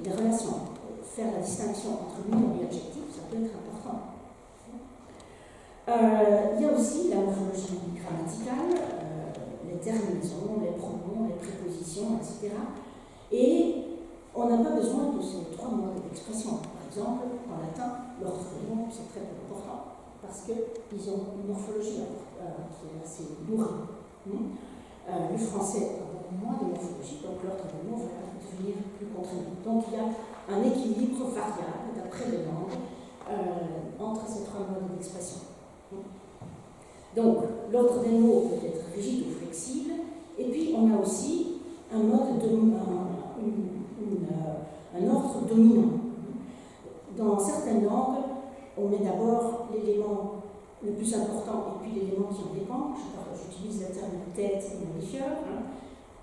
des relations. Faire la distinction entre nom et adjectif, ça peut être important. Il y a aussi la morphologie grammaticale, les terminaisons, les pronoms, les prépositions, etc. Et on n'a pas besoin de ces trois modes d'expression. Par exemple, en latin, l'ordre des noms, c'est très important parce qu'ils ont une morphologie qui est assez nourrie. Le français a beaucoup moins de morphologie, donc l'ordre des mots va devenir plus contraignant. Donc il y a un équilibre variable d'après les langues entre ces trois modes d'expression. Donc l'ordre des mots peut être rigide ou flexible, et puis on a aussi un ordre dominant. Dans certaines langues, on met d'abord l'élément le plus important et puis l'élément qui en dépend. J'utilise le terme tête et modifieur,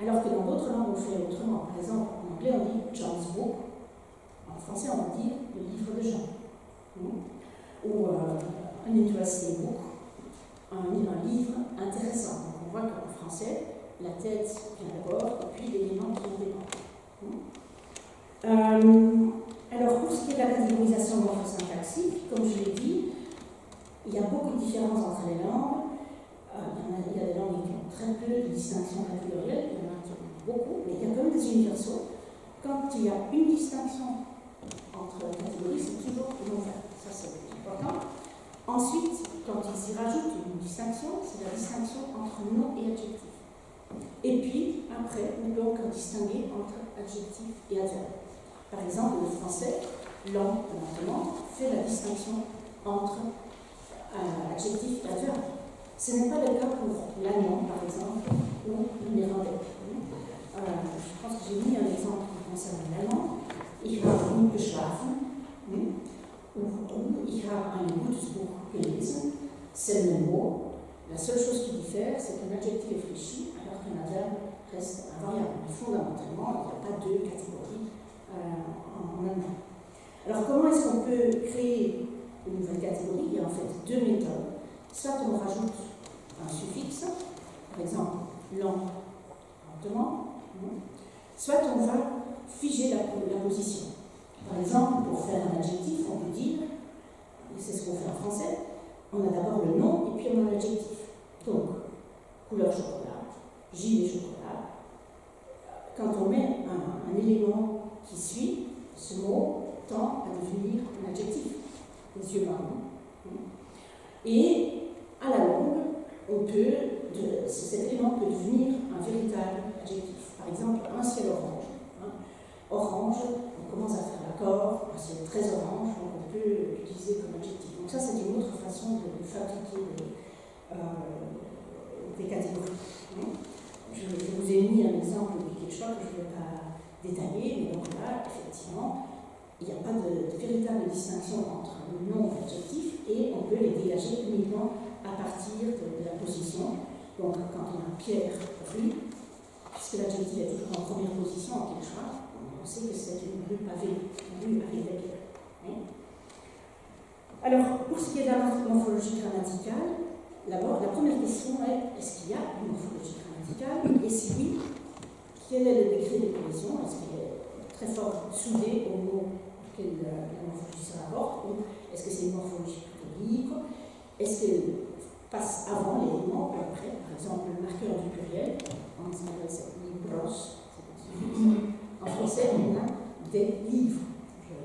alors que dans d'autres langues, on fait autrement. Par exemple, en anglais, on dit John's book, en En français, on va dire le livre de Jean. Ou un interesting book, un livre intéressant. Donc on voit qu'en français, la tête vient d'abord, et puis l'élément qui en dépend. Alors, pour ce qui est de la catégorisation morphosyntaxique, comme je l'ai dit, il y a beaucoup de différences entre les langues. Il y a des langues qui ont très peu de distinctions catégorielles, il y en a qui ont beaucoup, mais il y a quand même des universaux. Quand il y a une distinction entre catégories, c'est toujours nouvelle. Ça, c'est important. Ensuite, quand il s'y rajoute une distinction, c'est la distinction entre nom et adjectif. Et puis, après, on peut encore distinguer entre adjectif et adverbe. Par exemple, le français, lentement, fait la distinction entre adjectif et adverbe. Ce n'est pas le cas pour l'allemand, par exemple, ou le néerlandais. Je pense que j'ai mis un exemple qui concerne l'allemand. Ich habe gut geschlafen. Ou ich habe ein gutes Buch gelesen. C'est le même mot. La seule chose qui diffère, c'est qu'un adjectif est fléchi, alors qu'un adverbe reste invariable. Mais fondamentalement, il n'y a pas deux catégories en allemand. Alors, comment est-ce qu'on peut créer une nouvelle catégorie? Il y a en fait deux méthodes. Soit on rajoute un suffixe, par exemple, lentement, soit on va figer la position. Par exemple, pour faire un adjectif, on peut dire, et c'est ce qu'on fait en français, on a d'abord le nom et puis on a l'adjectif. Donc, couleur chocolat, gilet chocolat. Quand on met un élément qui suit, ce mot tend à devenir un adjectif. Les yeux marrons. Et à la longue, cet élément peut devenir un véritable adjectif. Par exemple, un ciel orange. Orange, on commence à faire l'accord, un ciel très orange, donc on peut l'utiliser comme adjectif. Donc ça, c'est une autre façon de fabriquer des catégories. Je vous ai mis un exemple de quelque chose que je ne vais pas détailler, mais donc là, effectivement, il n'y a pas de véritable distinction entre le nom et l'adjectif, et on peut les dégager uniquement à partir de la position. Donc, quand on a Pierre rue, puisque l'adjectif est toujours en première position en quelque chose, on sait que c'est une rue pavée, une rue avec des pierres. Alors, pour ce qui est de la morphologie grammaticale, d'abord, la première question est: est-ce qu'il y a une morphologie grammaticale? Et si oui, quel est le degré de cohésion? Est-ce qu'elle est très fort soudée au mot auquel la morphologie se rapporte? Ou est-ce que c'est une morphologie plutôt libre? Est-ce qu'elle passe avant l'élément ou après? Par exemple, le marqueur du pluriel, en espagnol c'est libros, en français on a des livres.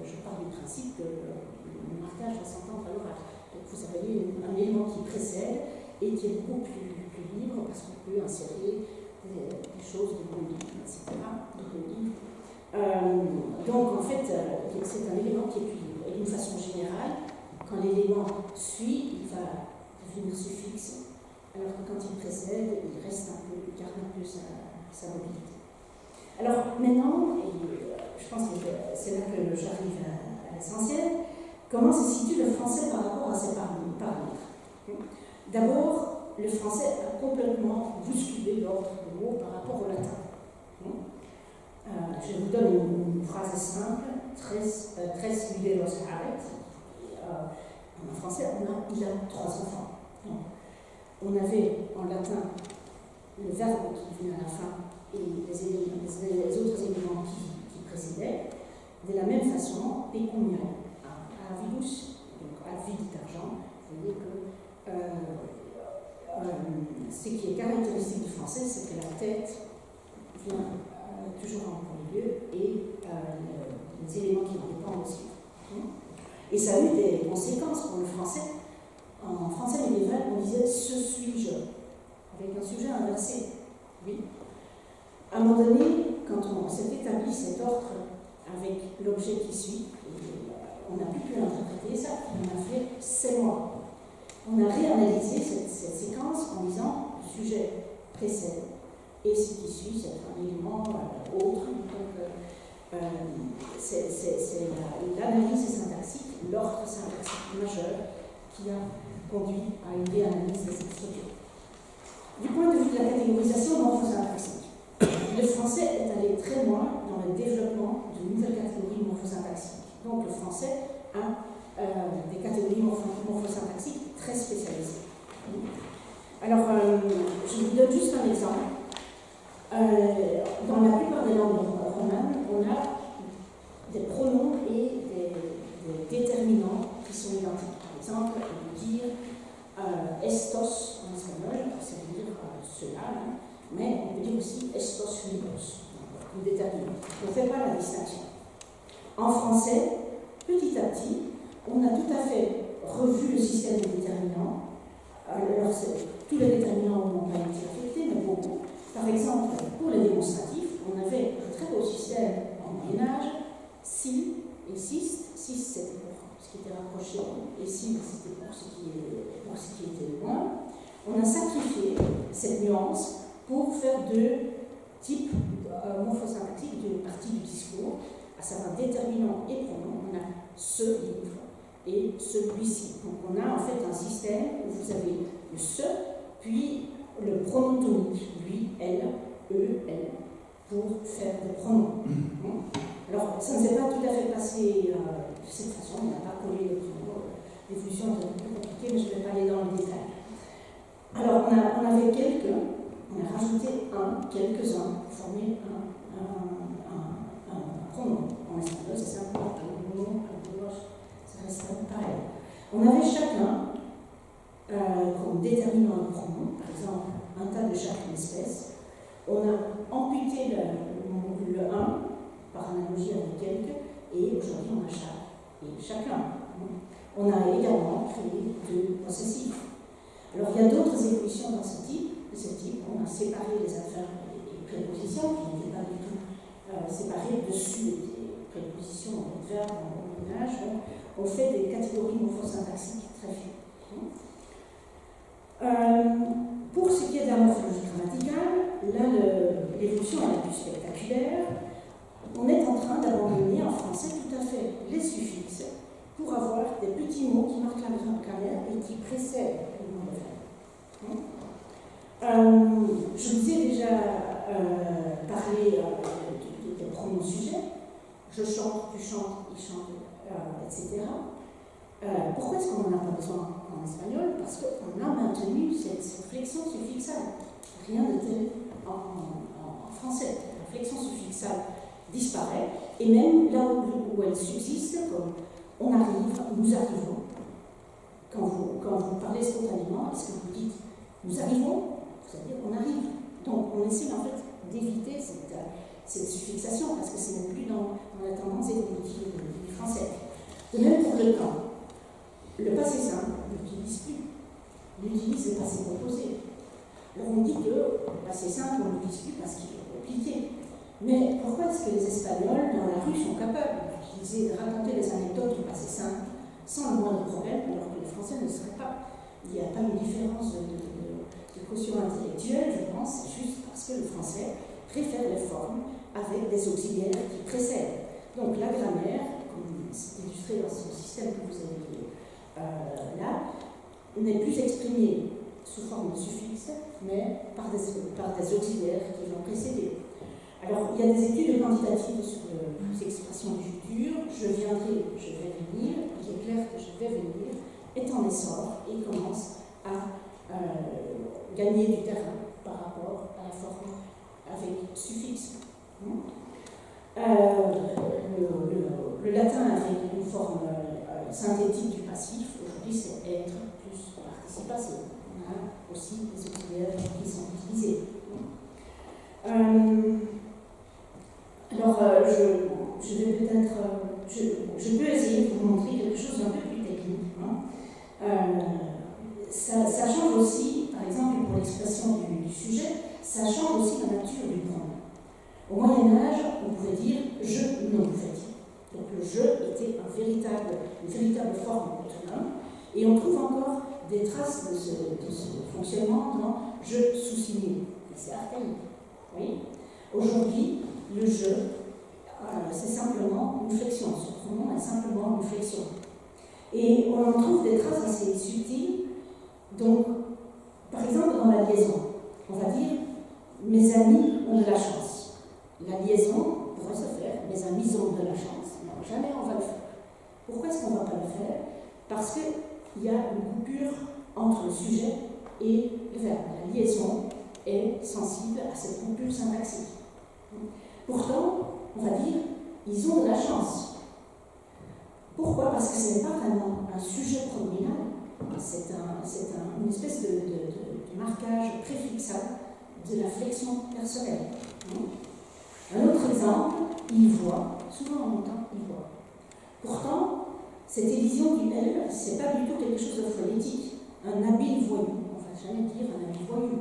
Je pars du principe que le marquage va s'entendre à l'oral. Donc vous avez un élément qui précède et qui est beaucoup plus libre parce qu'on peut insérer des choses de bon livre, etc. Donc en fait, c'est un élément qui est plus libre. Et d'une façon générale, quand l'élément suit, il va devenir suffixe, alors que quand il précède, il reste il garde un peu sa mobilité. Alors maintenant, et je pense que c'est là que j'arrive à l'essentiel, comment se situe le français par rapport à ses paramètres? D'abord, le français a complètement bousculé l'ordre des mots par rapport au latin. Je vous donne une phrase simple: tres viveros habet. En français, il a 3 enfants. Donc, on avait en latin le verbe qui venait à la fin et les autres éléments qui précédaient. De la même façon, pecuniae, avidus, donc avid d'argent, vous voyez que ce qui est caractéristique du français, c'est que la tête vient toujours en premier lieu et les éléments qui en dépendent aussi. Et ça a eu des conséquences pour le français. En français médiéval, on disait « ce suis-je », avec un sujet inversé. Oui. À un moment donné, quand on s'est établi cet ordre avec l'objet qui suit, on n'a plus pu interpréter ça, on a fait « c'est moi ». On a réanalysé cette séquence en disant « le sujet précède » et ce qui suit, c'est un élément autre. Donc, c'est l'analyse syntaxique, l'ordre syntaxique majeur qui a conduit à une réanalyse de cette structure. Du point de vue de la catégorisation morphosyntaxique, le français est allé très loin dans le développement de nouvelles catégories morphosyntaxiques. Donc le français a des catégories morphosyntaxiques très spécialisées. Alors, je vous donne juste un exemple. Dans la plupart des langues romanes, on a des pronoms et des déterminants qui sont identiques. Par exemple, on peut dire estos en espagnol, ça veut dire cela, hein, mais on peut dire aussi estos libros, ou déterminant. On ne fait pas la distinction. En français, petit à petit, on a tout à fait revu le système des déterminants. Alors, tous les déterminants n'ont pas été affectés, mais beaucoup. Par exemple, pour les démonstratifs, on avait un très beau système en Moyen-Âge, si et sist. Sist, c'était pour ce qui était rapproché, et si, c'était pour ce qui était loin. On a sacrifié cette nuance pour faire deux types morphosyntaxiques de parties du discours, à savoir déterminant et pronom. On a ce livre et celui-ci. Donc on a en fait un système où vous avez le ce, puis le pronom tonique, lui, elle, eux, elle, pour faire des pronoms. Alors ça ne s'est pas tout à fait passé de cette façon, on n'a pas collé les pronoms, l'évolution est un peu plus compliquée, mais je ne vais pas aller dans le détail. Alors on avait on a rajouté quelques-uns, pour former un pronom. En espagnol, c'est simplement un nom, ça reste pareil. On avait chacun, comme déterminant le pronom, par exemple, un tas de chaque espèce. On a amputé le 1 par analogie avec quelques, et aujourd'hui on a chaque et chacun. On a également créé deux possessifs. Alors il y a d'autres évolutions dans ce type. On a séparé les adverbes et prépositions qui n'étaient pas du tout séparés dessus des prépositions et adverbes en Moyen-Âge. On fait des catégories morphosyntaxiques très fines. Pour ce qui est de la morphologie grammaticale, là l'évolution est la plus spectaculaire. On est en train d'abandonner en français tout à fait les suffixes pour avoir des petits mots qui marquent la grammaire et qui précèdent le nom de verbe. Je vous ai déjà parlé des pronoms sujets. Je chante, tu chantes, il chante, etc. Pourquoi est-ce qu'on n'en a pas besoin en espagnol? Parce qu'on a maintenu cette flexion suffixale. Rien de tel en français. La flexion suffixale disparaît, et même là où elle subsiste, comme on arrive, nous arrivons. Quand vous parlez spontanément, est-ce que vous dites nous arrivons? C'est-à-dire on arrive. Donc on essaie en fait d'éviter cette suffixation, parce que ce n'est plus dans la tendance évolutive du français. De même pour le temps. Le passé simple, on n'utilise plus. On utilise le passé composé. Alors on dit que le passé simple, on n'utilise plus parce qu'il est compliqué. Mais pourquoi est-ce que les Espagnols, dans la rue, sont capables de raconter des anecdotes du passé simple sans le moindre problème, alors que les Français ne le seraient pas? Il n'y a pas une différence de quotient intellectuel, je pense, c'est juste parce que le français préfère les formes avec des auxiliaires qui précèdent. Donc la grammaire, comme c'est illustré dans ce système que vous avez là, n'est plus exprimée sous forme de suffixe, mais par des auxiliaires qui l'ont précédé. Alors, il y a des études quantitatives sur les expressions du futur. Je vais venir, il est clair que je vais venir, est en essor et commence à gagner du terrain par rapport à la forme avec suffixe. Le latin avait une forme synthétique du passif. Aujourd'hui, c'est être plus participatif. On a aussi des auxiliaires qui sont utilisés. Alors, je vais peut-être. Je peux essayer de vous montrer quelque chose d'un peu plus technique. Ça change aussi, par exemple, pour l'expression du sujet, ça change aussi la nature du pronom. Au Moyen-Âge, on pouvait dire je non fait. Donc le je était une véritable forme autonome, et on trouve encore des traces de ce fonctionnement dans je sous-signé. C'est archaïque. Oui. Aujourd'hui, le je, c'est simplement une flexion. Ce pronom est simplement une flexion. Et on en trouve des traces assez subtiles. Donc, par exemple, dans la liaison, on va dire mes amis ont de la chance. La liaison pourrait se faire, mes amis ont de la chance. Non, jamais on va le faire. est-ce qu'on ne va pas le faire? Parce qu'il y a une coupure entre le sujet et le verbe. La liaison est sensible à cette coupure syntaxique. Pourtant, on va dire, ils ont de la chance. Pourquoi? Parce que ce n'est pas vraiment un sujet pronominal, c'est une espèce de marquage préfixal de la flexion personnelle. Un autre exemple, il voit, souvent on entend il voit. Pourtant, cette élision du L, ce n'est pas du tout quelque chose de phonétique. Un habile voyou, on ne va jamais dire un habile voyou.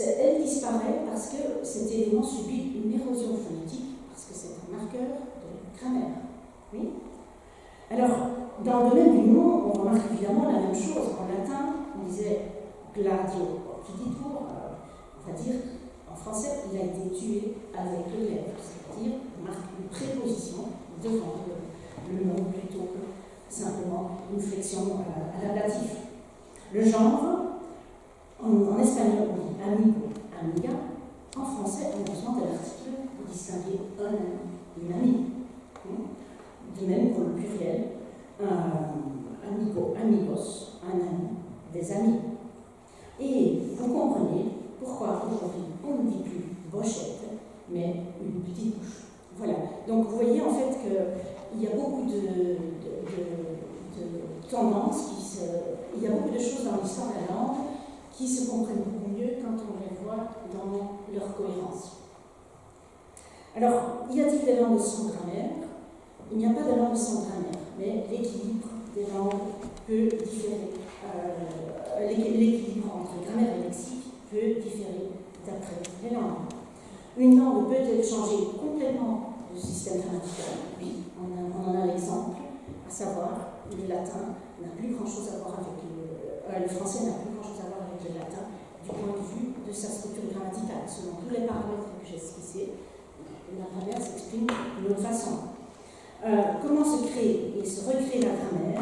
Elle disparaît parce que cet élément subit une érosion phonétique, parce que c'est un marqueur de grammaire. Oui. Alors, dans le domaine du nom, on remarque évidemment la même chose. En latin, on disait gladio occiditur, on va dire, en français, il a été tué avec le lèvre, c'est-à-dire on marque une préposition devant le nom plutôt que simplement une flexion à l'ablatif. Le genre, en espagnol, on dit amigo, amiga. En français, on a besoin de l'article pour distinguer un ami, une amie. De même pour le pluriel, amigo, amigos, un ami, des amis. Et vous comprenez pourquoi aujourd'hui on ne dit plus brochette, mais une petite bouche. Voilà. Donc vous voyez en fait qu'il y a beaucoup de tendances, il y a beaucoup de choses dans l'histoire de la langue qui se comprennent beaucoup mieux quand on les voit dans leur cohérence. Alors, y a-t-il des langues sans grammaire? Il n'y a pas de langue sans grammaire, mais l'équilibre des langues peut différer. L'équilibre entre grammaire et lexique peut différer d'après les langues. Une langue peut-elle changer complètement de système grammatical? Oui, on en a l'exemple, à savoir le latin n'a plus grand-chose à voir avec le français n'a plus grand-chose à voir avec le latin du point de vue de sa structure grammaticale. Selon tous les paramètres que j'ai skissés, la grammaire s'exprime d'une autre façon. Comment se crée et se recrée la grammaire?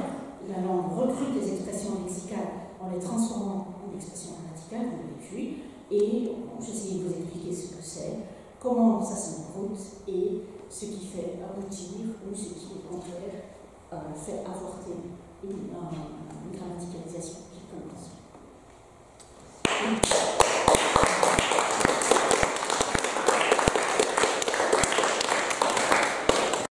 La langue recrute les expressions lexicales en les transformant en expressions grammaticales, comme on l'a vu, et j'essaie de vous expliquer ce que c'est, comment ça se met en route et ce qui fait aboutir ou ce qui, au contraire, fait avorter